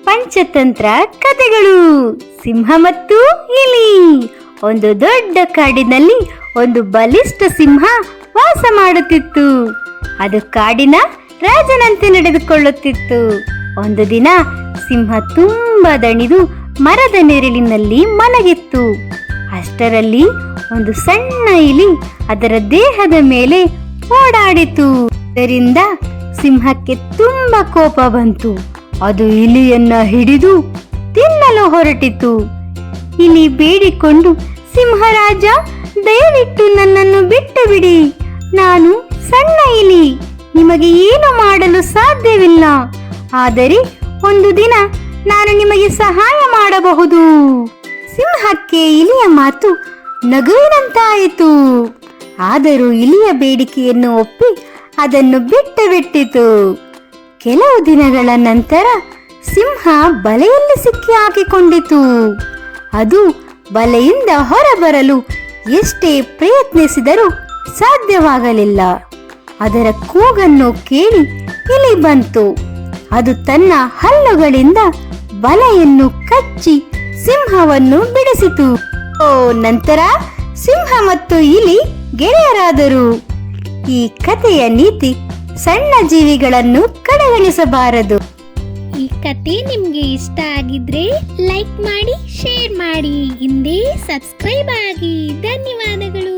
ಪಂಚತಂತ್ರ ಕಥೆಗಳು. ಸಿಂಹ ಮತ್ತು ಇಲಿ. ಒಂದು ದೊಡ್ಡ ಕಾಡಿನಲ್ಲಿ ಒಂದು ಬಲಿಷ್ಠ ಸಿಂಹ ವಾಸ ಮಾಡುತ್ತಿತ್ತು. ಅದು ಕಾಡಿನ ರಾಜನಂತೆ ನಡೆದುಕೊಳ್ಳುತ್ತಿತ್ತು. ಒಂದು ದಿನ ಸಿಂಹ ತುಂಬಾ ದಣಿದು ಮರದ ನೆರಳಿನಲ್ಲಿ ಮಲಗಿತ್ತು. ಅಷ್ಟರಲ್ಲಿ ಒಂದು ಸಣ್ಣ ಇಲಿ ಅದರ ದೇಹದ ಮೇಲೆ ಓಡಾಡಿತು. ಇದರಿಂದ ಸಿಂಹಕ್ಕೆ ತುಂಬಾ ಕೋಪ ಬಂತು. ಅದು ಇಲಿಯನ್ನ ಹಿಡಿದು ತಿನ್ನಲು ಹೊರಟಿತು. ಇಲಿ ಬೇಡಿಕೊಂಡು, ಸಿಂಹರಾಜ, ದಯವಿಟ್ಟು ನನ್ನನ್ನು ಬಿಟ್ಟು ಬಿಡಿ. ನಾನು ಸಣ್ಣ ಇಲಿ, ನಿಮಗೆ ಏನು ಮಾಡಲು ಸಾಧ್ಯವಿಲ್ಲ. ಆದರೆ ಒಂದು ದಿನ ನಾನು ನಿಮಗೆ ಸಹಾಯ ಮಾಡಬಹುದು. ಸಿಂಹಕ್ಕೆ ಇಲಿಯ ಮಾತು ನಗುವಿನಂತಾಯಿತು. ಆದರೂ ಇಲಿಯ ಬೇಡಿಕೆಯನ್ನು ಒಪ್ಪಿ ಅದನ್ನು ಬಿಟ್ಟಿತು. ಕೆಲವು ದಿನಗಳ ನಂತರ ಸಿಂಹ ಬಲೆಯಲ್ಲಿ ಸಿಕ್ಕಿ ಹಾಕಿಕೊಂಡಿತು. ಅದು ಬಲೆಯಿಂದ ಹೊರಬರಲು ಎಷ್ಟೇ ಪ್ರಯತ್ನಿಸಿದರೂ ಸಾಧ್ಯವಾಗಲಿಲ್ಲ. ಅದರ ಕೂಗನ್ನು ಕೇಳಿ ಇಲಿ ಬಂತು. ಅದು ತನ್ನ ಹಲ್ಲುಗಳಿಂದ ಬಲೆಯನ್ನು ಕಚ್ಚಿ ಸಿಂಹವನ್ನು ಬಿಡಿಸಿತು. ನಂತರ ಸಿಂಹ ಮತ್ತು ಇಲಿ ಗೆಳೆಯರಾದರು. ಈ ಕಥೆಯ ನೀತಿ, ಸಣ್ಣ ಜೀವಿಗಳನ್ನು ಕಡೆಗಣಿಸಬಾರದು. ಈ ಕತೆ ನಿಮ್ಗೆ ಇಷ್ಟ ಆಗಿದ್ರೆ ಲೈಕ್ ಮಾಡಿ, ಶೇರ್ ಮಾಡಿ, ಹಿಂದೆ ಸಬ್ಸ್ಕ್ರೈಬ್ ಆಗಿ. ಧನ್ಯವಾದಗಳು.